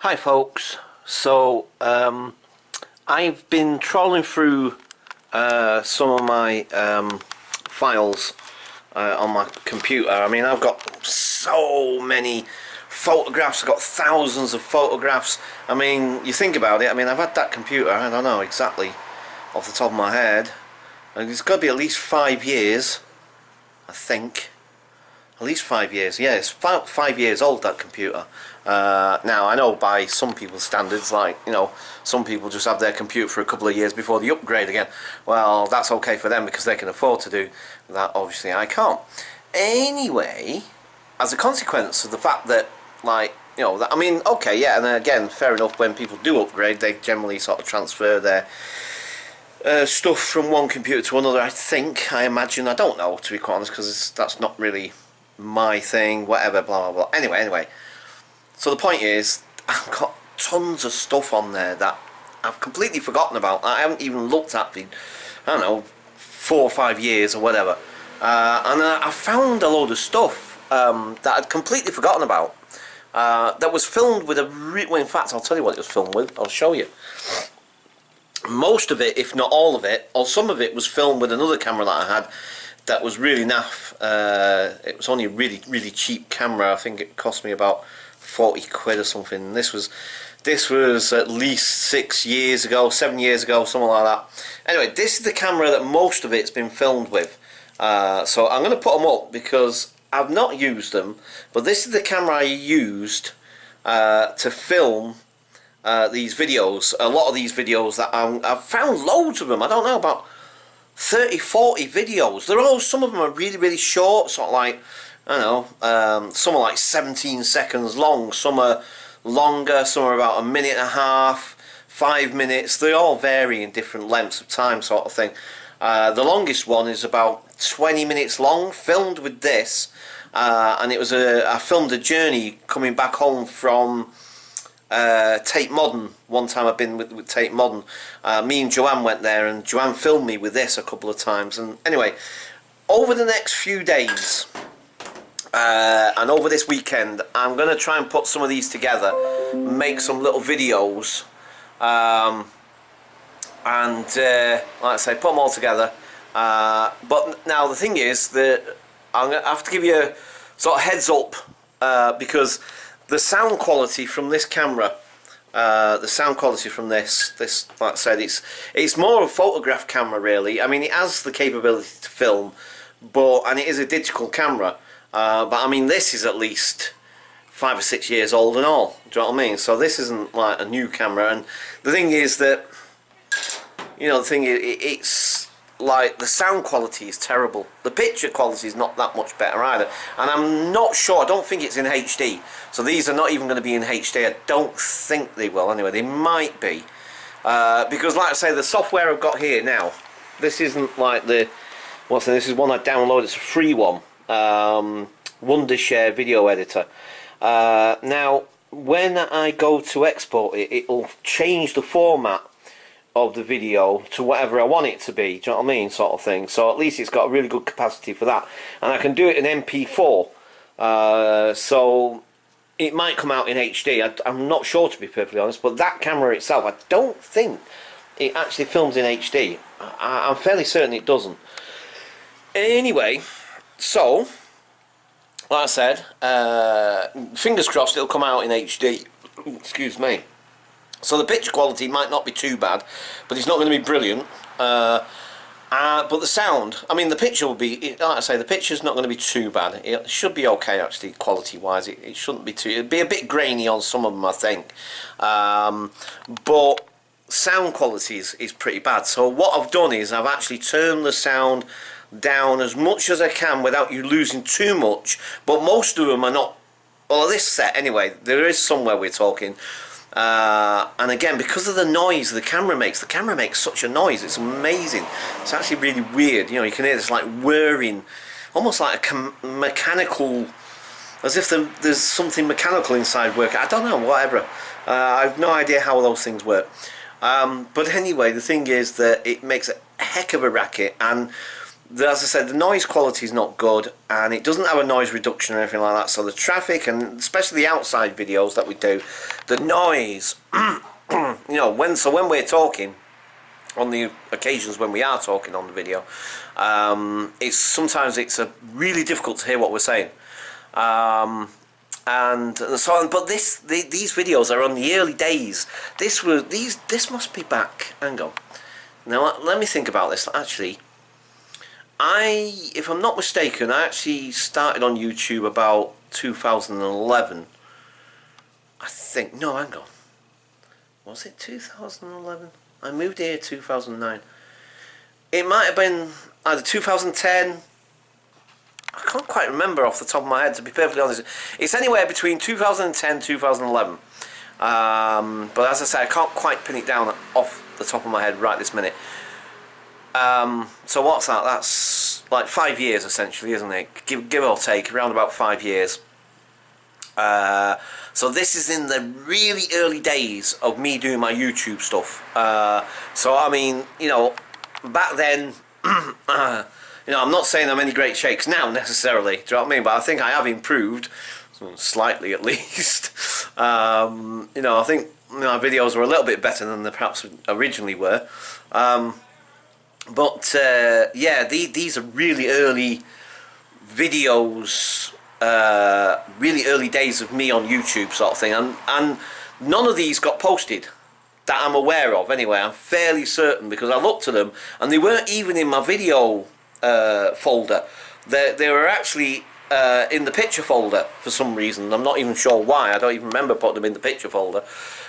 Hi folks, so I've been trawling through some of my files on my computer. I mean, I've got so many photographs, I've got thousands of photographs. I mean, you think about it, I mean, I've had that computer, I don't know exactly off the top of my head, and it's got to be at least 5 years, I think. At least 5 years, yeah, it's 5 years old, that computer. Now, I know by some people's standards, like, you know, some people just have their computer for a couple of years before they upgrade again. Well, that's okay for them because they can afford to do that. Obviously, I can't. Anyway, as a consequence of the fact that, like, you know, I mean, okay, yeah, and again, fair enough, when people do upgrade, they generally sort of transfer their stuff from one computer to another, I imagine, I don't know, to be quite honest, because that's not really my thing, whatever, blah blah blah. Anyway, so the point is, I've got tons of stuff on there that I've completely forgotten about. I haven't even looked at for, I don't know, 4 or 5 years or whatever, and I found a load of stuff that I'd completely forgotten about, that was filmed with well, in fact, I'll tell you what it was filmed with. I'll show you. Most of it, if not all of it, or some of it, was filmed with another camera that I had that was really naff. It was only a really cheap camera. I think it cost me about 40 quid or something. This was at least 6 years ago, 7 years ago, something like that. Anyway, this is the camera that most of it's been filmed with. So I'm going to put them up because I've not used them, but this is the camera I used to film these videos. A lot of these videos that I've found loads of them. I don't know, about 30-40 videos. Some of them are really short, sort of like, I don't know, some are like 17 seconds long, some are longer, some are about a minute and a half, 5 minutes. They all vary in different lengths of time, sort of thing. The longest one is about 20 minutes long, filmed with this, and it was I filmed a journey coming back home from Tate Modern. One time I've been with Tate Modern. Me and Joanne went there, and Joanne filmed me with this a couple of times. And anyway, over the next few days and over this weekend, I'm going to try and put some of these together, make some little videos, and like I say, put them all together. But now the thing is that I'm going to have to give you a sort of heads up, because the sound quality from this camera, the sound quality from this, like I said, it's more of a photograph camera, really. I mean, it has the capability to film, and it is a digital camera. But I mean, this is at least 5 or 6 years old and all. Do you know what I mean? So this isn't like a new camera. And the thing is that, you know, it's like the sound quality is terrible. The picture quality is not that much better either, and I'm not sure, I don't think it's in HD, so these are not even going to be in HD. I don't think they will. Anyway, they might be, because like I say, the software I've got here now, this isn't like this is one I downloaded. It's a free one, Wondershare video editor. Now when I go to export it, it'll change the format of the video to whatever I want it to be, do you know what I mean, sort of thing. So at least it's got a really good capacity for that, and I can do it in MP4, so it might come out in HD. I'm not sure, to be perfectly honest, but that camera itself, I don't think it actually films in HD. I'm fairly certain it doesn't. Anyway, so like I said, fingers crossed it'll come out in HD. Excuse me. So the picture quality might not be too bad, but it's not going to be brilliant. But the sound, I mean, the picture will be, like I say, the picture's not going to be too bad. It should be okay, actually, quality-wise. It shouldn't be too, it'd be a bit grainy on some of them, I think. But sound quality is pretty bad. So what I've done is I've actually turned the sound down as much as I can without you losing too much. But most of them are not, well, this set anyway, there is somewhere we're talking. And again, because of the noise the camera makes such a noise, it's amazing. It's actually really weird. You know, you can hear this like whirring, almost like a mechanical, as if there's something mechanical inside working. I don't know, whatever. I have no idea how those things work. But anyway, the thing is that it makes a heck of a racket, and as I said, the noise quality is not good, and it doesn't have a noise reduction or anything like that. So the traffic, and especially the outside videos that we do, the noise, you know, when we're talking, on the occasions when we are talking on the video, sometimes it's really difficult to hear what we're saying. And so on, but these videos are on the early days. This must be back. Hang on. Now let me think about this. Actually, if I'm not mistaken, I actually started on YouTube about 2011. I think. No, hang on. Was it 2011? I moved here 2009. It might have been either 2010. I can't quite remember off the top of my head, to be perfectly honest. It's anywhere between 2010 and 2011. But as I say, I can't quite pin it down off the top of my head right this minute. So what's that? That's like 5 years essentially, isn't it? Give or take, around about 5 years. So this is in the really early days of me doing my YouTube stuff. So I mean, you know, back then, you know, I'm not saying I'm any great shakes now necessarily. Do you know what I mean? But I think I have improved slightly, at least. You know, I think my videos were a little bit better than they perhaps originally were. But yeah, these are really early videos, really early days of me on YouTube, sort of thing, and none of these got posted that I'm aware of. Anyway, I'm fairly certain, because I looked at them and they weren't even in my video folder. They were actually in the picture folder for some reason. I'm not even sure why. I don't even remember putting them in the picture folder.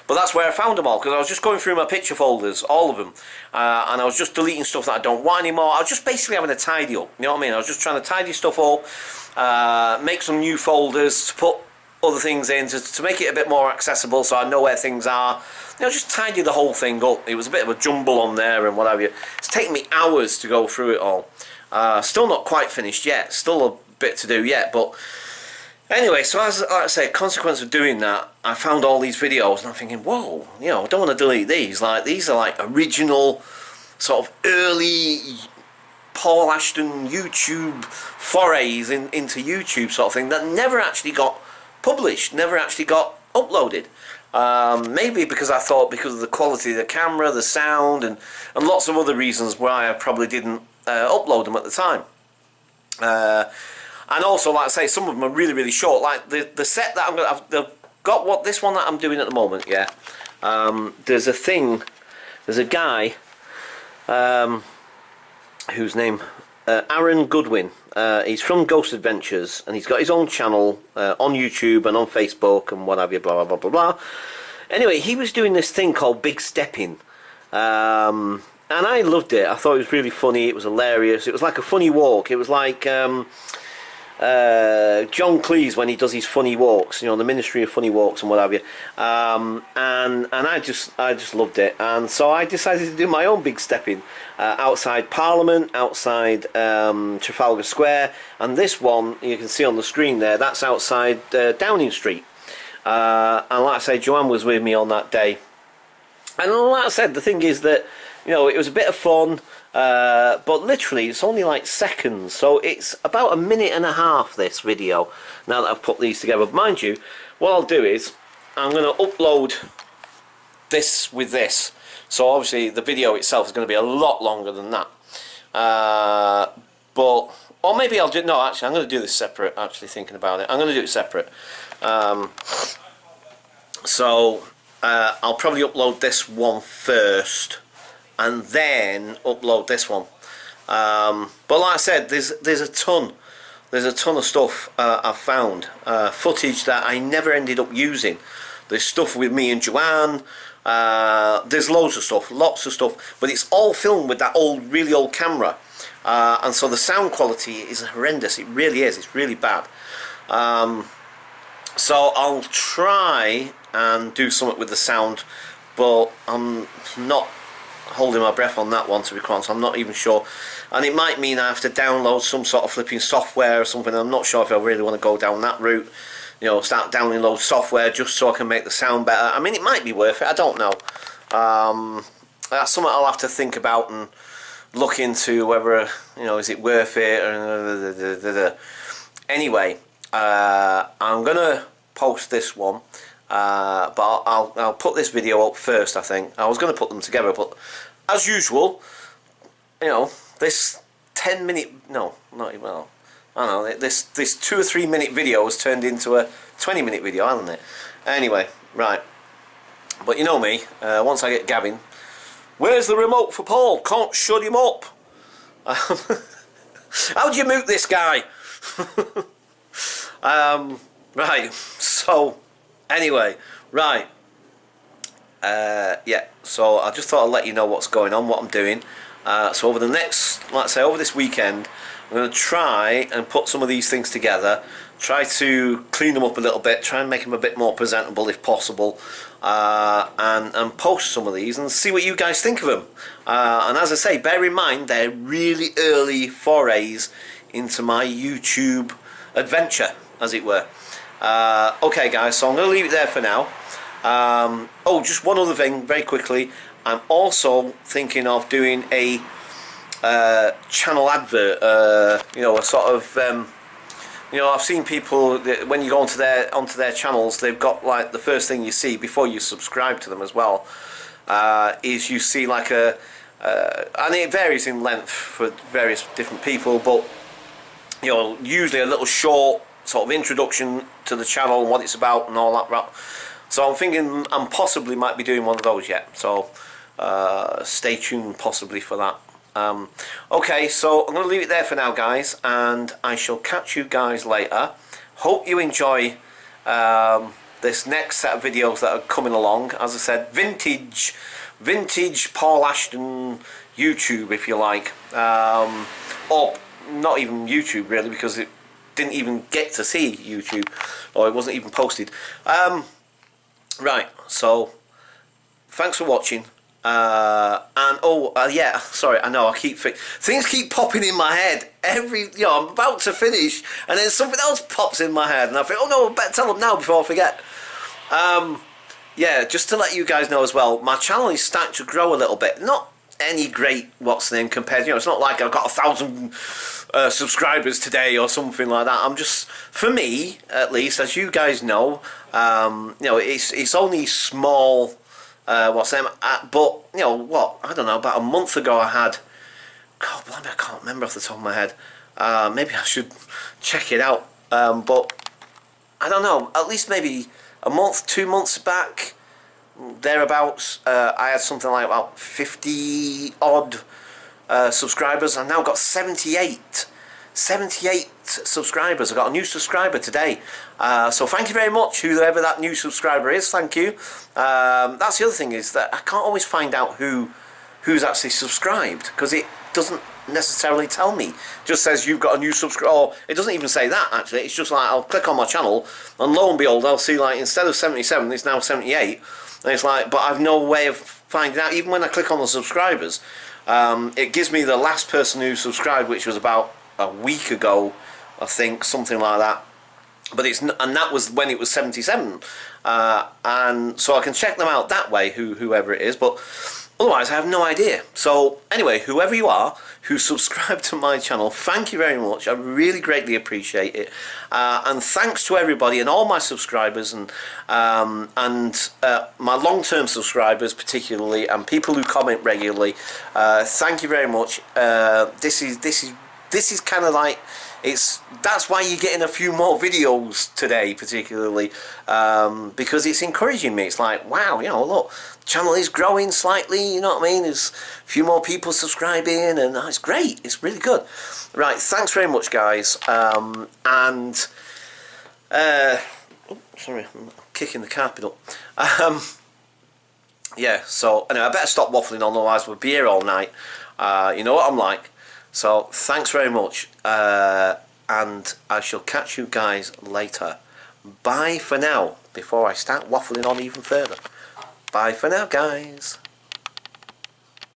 But that's where I found them all, because I was just going through my picture folders, all of them, and I was just deleting stuff that I don't want anymore. I was just basically having a tidy up, you know what I mean? I was just trying to tidy stuff up, make some new folders to put other things in, to make it a bit more accessible, so I know where things are. You know, just tidy the whole thing up. It was a bit of a jumble on there and what have you. It's taken me hours to go through it all. Still not quite finished yet, still a bit to do yet, but anyway, so as like I say, consequence of doing that, I found all these videos and I'm thinking, whoa, you know, I don't want to delete these. Like, these are like original, sort of early Paul Ashton YouTube forays into YouTube sort of thing that never actually got published, never actually got uploaded. Maybe because I thought, because of the quality of the camera, the sound, and lots of other reasons why I probably didn't upload them at the time. And also, like I say, some of them are really, really short. Like the set that I've got, this one that I'm doing at the moment, yeah. There's a guy, whose name, Aaron Goodwin. He's from Ghost Adventures, and he's got his own channel on YouTube and on Facebook and what have you, blah, blah, blah, blah, blah. Anyway, he was doing this thing called Big Stepping. And I loved it. I thought it was really funny. It was hilarious. It was like a funny walk. It was like John Cleese when he does his funny walks, you know, the Ministry of Funny Walks and what have you. And I just loved it. And so I decided to do my own big stepping outside Parliament, outside Trafalgar Square, and this one you can see on the screen there. That's outside Downing Street. And like I say, Joanne was with me on that day. And like I said, the thing is that, you know, it was a bit of fun. But literally it's only like seconds, so it's about a minute and a half, this video, now that I've put these together. Mind you, what I'll do is I'm going to upload this with this, so obviously the video itself is going to be a lot longer than that, but, or maybe I'll do, no, actually I'm going to do this separate. Actually thinking about it, I'm going to do it separate. So I'll probably upload this one first and then upload this one. But like I said, there's a ton of stuff I've found, footage that I never ended up using. There's stuff with me and Joanne. There's loads of stuff, lots of stuff, but it's all filmed with that really old camera, and so the sound quality is horrendous. It really is. It's really bad. So I'll try and do something with the sound, but I'm not holding my breath on that one, to be quite honest. I'm not even sure, and it might mean I have to download some sort of flipping software or something. I'm not sure if I really want to go down that route, you know, start downloading software just so I can make the sound better. I mean, it might be worth it, I don't know. That's something I'll have to think about and look into whether, you know, is it worth it, or anyway. I'm gonna post this one, but I'll put this video up first. I think I was gonna put them together, but as usual, you know, this 10-minute, no, not even, well, I don't know, this 2 or 3 minute video has turned into a 20-minute video, hasn't it? Anyway, right. But you know me, once I get gabbing, where's the remote for Paul? Can't shut him up. How'd you mute this guy? Right, so, anyway, right. Yeah, so I just thought I'd let you know what's going on, what I'm doing. So over the next, let's say over this weekend, I'm going to try and put some of these things together, try to clean them up a little bit, try and make them a bit more presentable if possible, and post some of these and see what you guys think of them. And as I say, bear in mind they're really early forays into my YouTube adventure, as it were. Okay guys, so I'm going to leave it there for now. Oh, just one other thing very quickly. I'm also thinking of doing a channel advert, you know, a sort of, you know, I've seen people that when you go onto their channels, they've got like the first thing you see before you subscribe to them as well, is you see like a, and it varies in length for various different people, but you know, usually a little short sort of introduction to the channel and what it's about and all that. So I'm thinking I possibly might be doing one of those yet. So stay tuned possibly for that. Okay, so I'm going to leave it there for now, guys, and I shall catch you guys later. Hope you enjoy this next set of videos that are coming along. As I said, vintage Paul Ashton YouTube, if you like, or not even YouTube really, because it didn't even get to see YouTube, or it wasn't even posted. Right, so thanks for watching. And yeah, sorry, I know I keep things keep popping in my head you know, I'm about to finish and then something else pops in my head and I think, oh no, I better tell them now before I forget. Yeah, just to let you guys know as well, my channel is starting to grow a little bit. Not any great what's the name compared, you know, it's not like I've got 1,000 subscribers today or something like that. I'm just, for me at least, as you guys know, you know, it's only small. What's them? But you know what? I don't know. About a month ago, I had. God, blimey, I can't remember off the top of my head. Maybe I should check it out. But I don't know. At least maybe a month, 2 months back, thereabouts. I had something like about 50 odd subscribers. I've now got 78 subscribers. I got a new subscriber today, so thank you very much, whoever that new subscriber is. Thank you. That's the other thing, is that I can't always find out who's actually subscribed, because it doesn't necessarily tell me. It just says you've got a new subscriber, or it doesn't even say that actually. It's just like I'll click on my channel and lo and behold I'll see like instead of 77 it's now 78, and it's like, but I've no way of finding out. Even when I click on the subscribers, it gives me the last person who subscribed, which was about a week ago, I think, something like that. But and that was when it was 77, and so I can check them out that way, whoever it is. But otherwise, I have no idea. So anyway, whoever you are who subscribed to my channel, thank you very much. I really greatly appreciate it, and thanks to everybody and all my subscribers and my long-term subscribers particularly, and people who comment regularly. Thank you very much. This is kind of like, that's why you're getting a few more videos today particularly, because it's encouraging me. It's like, wow, you know, look, the channel is growing slightly, you know what I mean, there's a few more people subscribing, and it's great, it's really good. Right, thanks very much guys, oh, sorry, I'm kicking the carpet up. Yeah, so anyway, I better stop waffling on, otherwise we'll be here all night. You know what I'm like. So thanks very much, and I shall catch you guys later. Bye for now, before I start waffling on even further. Bye for now, guys.